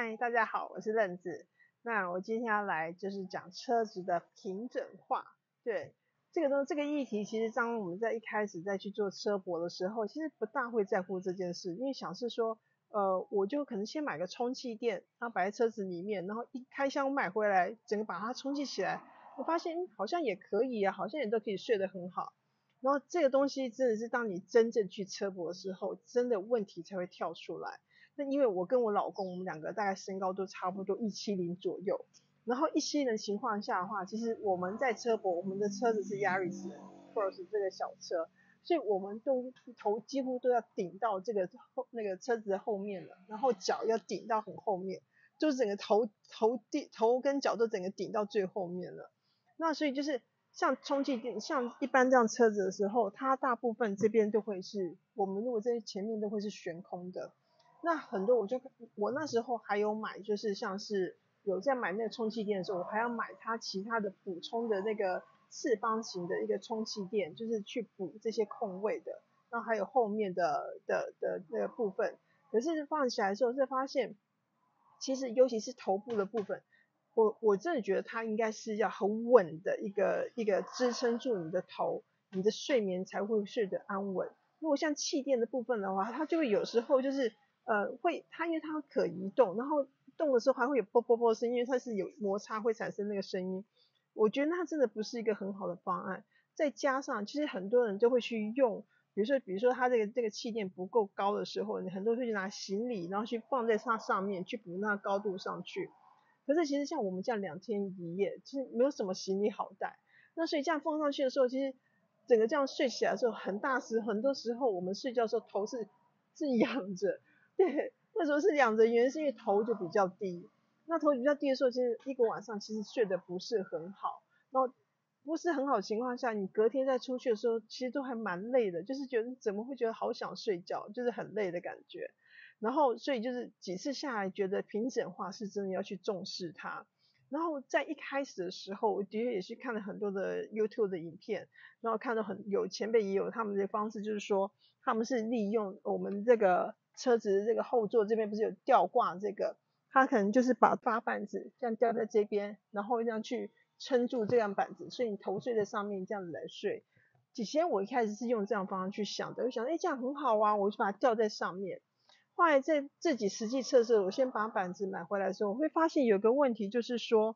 嗨，大家好，我是任子。那我今天要来就是讲车子的平整化。对，这个议题，其实当我们在一开始在去做车博的时候，其实不大会在乎这件事，因为想是说，我就可能先买个充气垫，然后摆在车子里面，然后一开箱买回来，整个把它充气起来，我发现好像也可以啊，好像也都可以睡得很好。然后这个东西真的是当你真正去车博的时候，真的问题才会跳出来。那因为我跟我老公，我们两个大概身高都差不多170左右，然后170的情况下的话，其实我们在车博，我们的车子是 Yaris Cross 这个小车，所以我们都头几乎都要顶到这个那个车子的后面了，然后脚要顶到很后面，就是整个头跟脚都整个顶到最后面了。那所以就是像充气垫，像一般这样车子的时候，它大部分这边都会是我们如果在前面都会是悬空的。那很多我那时候还有买，就是像是有在买那个充气垫的时候，我还要买它其他的补充的那个四方形的一个充气垫，就是去补这些空位的。然后还有后面的那个部分，可是放起来的时候是发现，其实尤其是头部的部分，我真的觉得它应该是要很稳的一个支撑住你的头，你的睡眠才会睡得安稳。如果像气垫的部分的话，它就会有时候就是因为它可移动，然后动的时候还会有啵啵啵的声音，因为它是有摩擦会产生那个声音。我觉得它真的不是一个很好的方案。再加上其实很多人都会去用，比如说它这个气垫不够高的时候，很多人会去拿行李，然后去放在它上面去补那个高度上去。可是其实像我们这样2天1夜，其实没有什么行李好带。那所以这样放上去的时候，其实整个这样睡起来的时候，很多时候我们睡觉的时候头是仰着。对，为什么是仰着？原因是因为头就比较低。那头比较低的时候，其实一个晚上其实睡得不是很好。然后不是很好的情况下，你隔天再出去的时候，其实都还蛮累的，就是觉得怎么会觉得好想睡觉，就是很累的感觉。然后所以就是几次下来，觉得平整化是真的要去重视它。然后在一开始的时候，我的确也是看了很多的 YouTube 的影片，然后看到有前辈也有他们的方式，就是说他们是利用我们这个车子的这个后座这边不是有吊挂这个，他可能就是把发板子这样吊在这边，然后这样去撑住这样板子，所以你头睡在上面这样子来睡。以前我一开始是用这样方式去想的，我想这样很好啊，我就把它吊在上面。后来在自己实际测试，我先把板子买回来的时候，我会发现有个问题，就是说，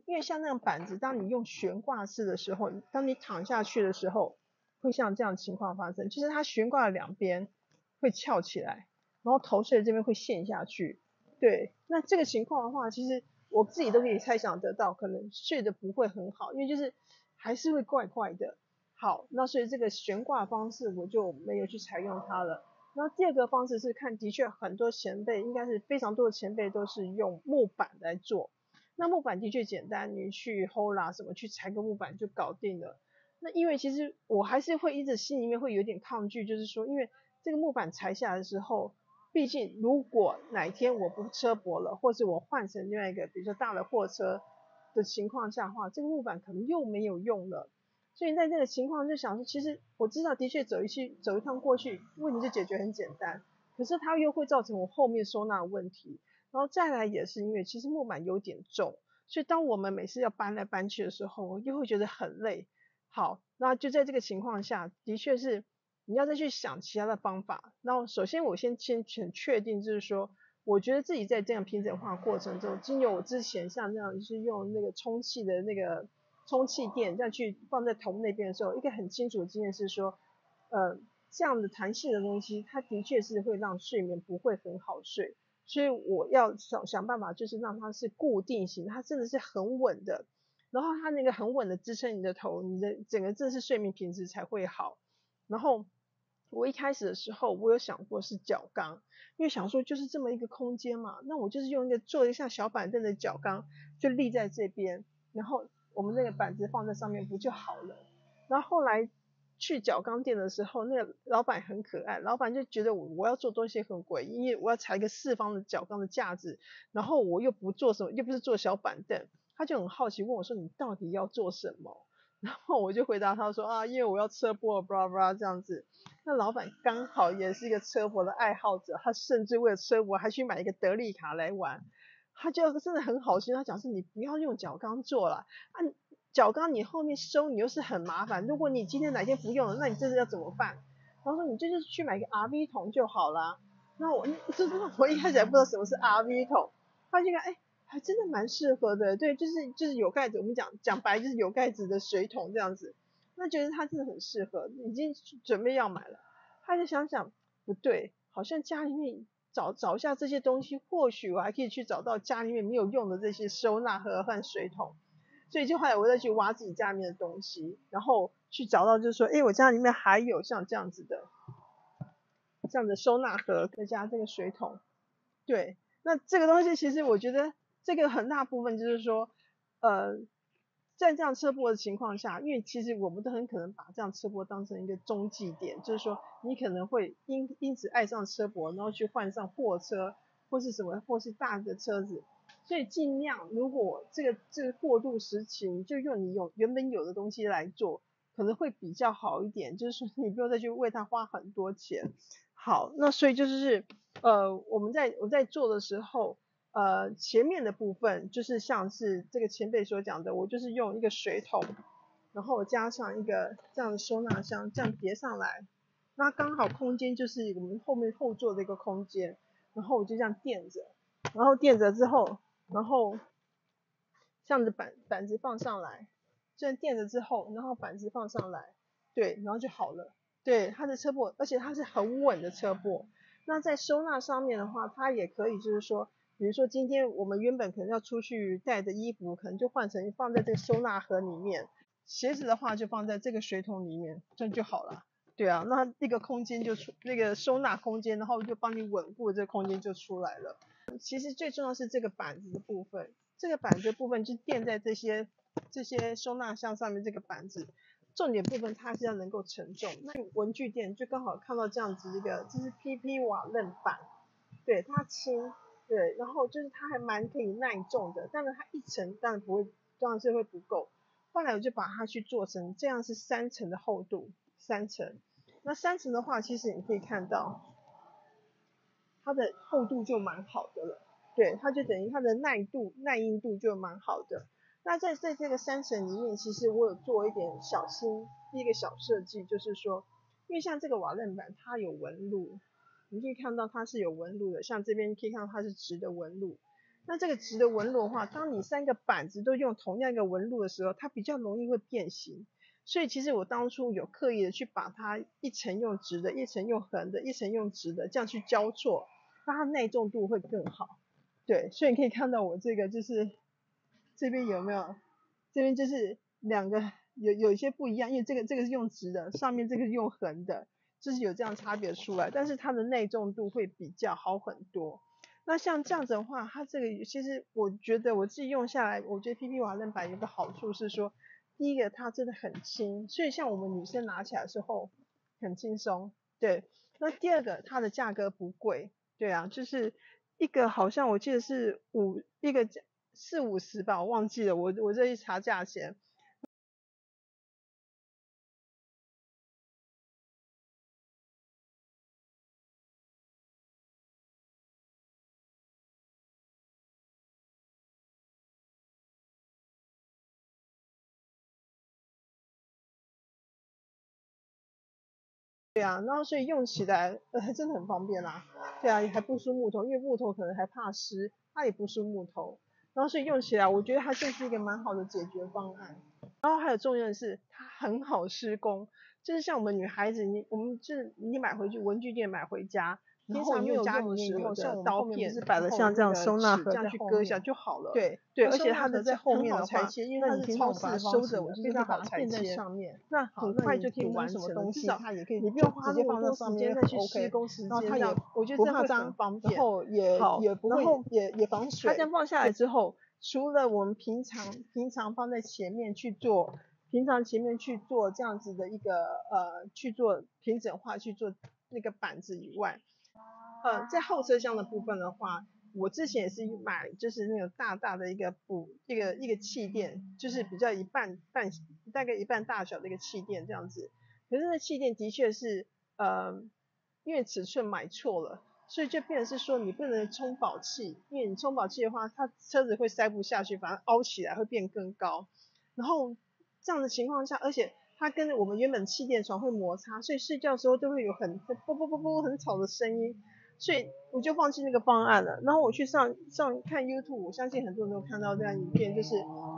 因为像那种板子，当你用悬挂式的时候，当你躺下去的时候，会像这样的情况发生，就是它悬挂的两边会翘起来，然后头睡的这边会陷下去。对，那这个情况的话，其实我自己都可以猜想得到，可能睡得不会很好，因为就是还是会怪怪的。好，那所以这个悬挂方式我就没有去采用它了。然后第二个方式是看，的确很多前辈，应该是非常多的前辈都是用木板来做。那木板的确简单，你去 Hola 什么去裁个木板就搞定了。那因为其实我还是会一直心里面会有点抗拒，就是说，因为这个木板裁下来的时候，毕竟如果哪一天我不车博了，或是我换成另外一个，比如说大的货车的情况下的话，这个木板可能又没有用了。所以在这个情况就想说，其实我知道的确走一趟过去，问题就解决很简单，可是它又会造成我后面收纳的问题。然后再来也是因为其实木板有点重，所以当我们每次要搬来搬去的时候，我又会觉得很累。好，那就在这个情况下，的确是你要再去想其他的方法。然后首先我先很确定，就是说，我觉得自己在这样平整化过程中，经由我之前像这样就是用那个充气的那个充气垫再去放在头那边的时候，一个很清楚的经验是说，这样的弹性的东西，它的确是会让睡眠不会很好睡。所以我要想办法，就是让它是固定型，它真的是很稳的。然后它那个很稳的支撑你的头，你的整个真的是睡眠品质才会好。然后我一开始的时候，我有想过是角钢，因为想说就是这么一个空间嘛，那我就是用一个做一下小板凳的角钢，就立在这边，然后我们那个板子放在上面不就好了？然后后来去角钢店的时候，那个老板很可爱，老板就觉得我要做东西很诡异，因为我要裁一个4方的角钢的架子，然后我又不做什么，又不是做小板凳，他就很好奇问我说你到底要做什么？然后我就回答他说啊，因为我要车播blah blah 这样子。那老板刚好也是一个车博的爱好者，他甚至为了车博还去买一个德利卡来玩。他就真的很好心，他讲是你不要用角钢做了啊，角钢你后面收你又是很麻烦，如果你今天哪天不用了，那你这次要怎么办？然后说你这就是去买个 RV 桶就好啦。那我一开始还不知道什么是 RV 桶，他就看还真的蛮适合的，对，就是有盖子，我们讲白就是有盖子的水桶这样子。那觉得它真的很适合，已经准备要买了。他就想想不对，好像家里面找一下这些东西，或许我还可以去找到家里面没有用的这些收纳盒和水桶。所以就后来我再去挖自己家里面的东西，然后去找到就是说，我家里面还有像这样子的收纳盒，再加这个水桶。对，那这个东西其实我觉得这个很大部分就是说，在这样车播的情况下，因为其实我们都很可能把这样车播当成一个中继点，就是说你可能会因此爱上车播，然后去换上货车或是什么或是大的车子，所以尽量如果这个过渡时期，你就用你原本有的东西来做，可能会比较好一点，就是说你不用再去为它花很多钱。好，那所以就是我在做的时候。前面的部分就是像是这个前辈所讲的，我就是用一个水桶，然后加上一个这样的收纳箱，这样叠上来，那刚好空间就是我们后座的一个空间，然后我就这样垫着，然后垫着之后，然后这样子板子放上来，这样垫着之后，然后板子放上来，对，然后就好了。对，它的车播，而且它是很稳的车播。那在收纳上面的话，它也可以就是说，比如说今天我们原本可能要出去带的衣服，可能就换成放在这个收纳盒里面，鞋子的话就放在这个水桶里面，这样就好了。对啊，那那个空间那个收纳空间，然后就帮你稳固这个空间就出来了。其实最重要是这个板子的部分，这个板子的部分就垫在这些收纳箱上面这个板子。重点部分它是要能够承重，那你文具店就刚好看到这样子一个，这是 PP 瓦楞板，对，它轻，对，然后就是它还蛮可以耐重的，但是它一层当然是会不够，后来我就把它去做成这样是3层的厚度，3层，那3层的话，其实你可以看到它的厚度就蛮好的了，对，它就等于它的耐硬度就蛮好的。那在这个3层里面，其实我有做一点一个小设计，就是说，因为像这个瓦楞板它有纹路，你可以看到它是有纹路的，像这边可以看到它是直的纹路。那这个直的纹路的话，当你3个板子都用同样一个纹路的时候，它比较容易会变形。所以其实我当初有刻意的去把它一层用直的，一层用横的，一层用直的，这样去交错，让它耐重度会更好。对，所以你可以看到我这个就是这边有没有？这边就是两个有一些不一样，因为这个是用直的，上面这个是用横的，就是有这样差别出来，但是它的耐重度会比较好很多。那像这样子的话，它这个其实我觉得我自己用下来，我觉得 PP 瓦楞板有个好处是说，第一个它真的很轻，所以像我们女生拿起来的时候很轻松。对，那第二个它的价格不贵，对啊，就是一个好像我记得是一个40-50吧，我忘记了，我这一查价钱。对啊，然后所以用起来真的很方便啦。对啊，也还不输木头，因为木头可能还怕湿，它也不输木头。然后所以用起来，我觉得它就是一个蛮好的解决方案。然后还有重要的是，它很好施工，就是像我们女孩子，我们就是你买回去文具店买回家，然后你用家里面有的刀片，摆了像这样收纳盒这样去割一下就好了。对对，而且它的在后面的话，因为它是超市收着，我就非常好裁切。那很快就可以完成了，至少你不用花那么多时间再去施工时间，这样我觉得这会很方便，然后也不会也防水。它这样放下来之后，除了我们平常放在前面去做，这样子的一个去做平整化去做那个板子以外，在后车厢的部分的话，我之前也是买就是那个大大的一个气垫，就是比较大概一半大小的一个气垫这样子。可是那气垫的确是因为尺寸买错了，所以就变成是说你不能充饱气，因为你充饱气的话，它车子会塞不下去，反而凹起来会变更高。然后这样的情况下，而且它跟我们原本气垫床会摩擦，所以睡觉的时候都会有很啵啵啵啵很吵的声音，所以我就放弃那个方案了。然后我去上看 YouTube， 我相信很多人都看到这样影片，就是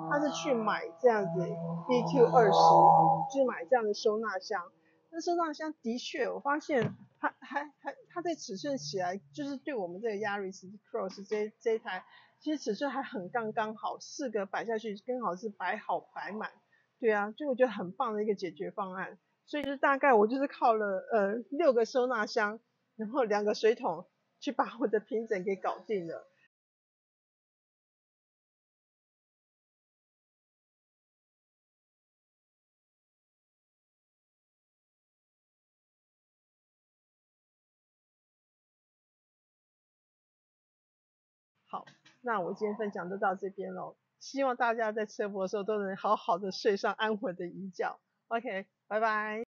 他是去买这样子 BQ20，就是买这样的收纳箱。那收纳箱的确，我发现它在尺寸起来，就是对我们这个 Yaris Cross 这一台，其实尺寸还很刚刚好，4个摆下去刚好是摆好摆满。对啊，就我觉得很棒的一个解决方案。所以就是大概我就是靠了6个收纳箱，然后2个水桶去把我的平整给搞定了。好，那我今天分享就到这边喽，希望大家在车泊的时候都能好好的睡上安稳的一觉。OK，拜拜。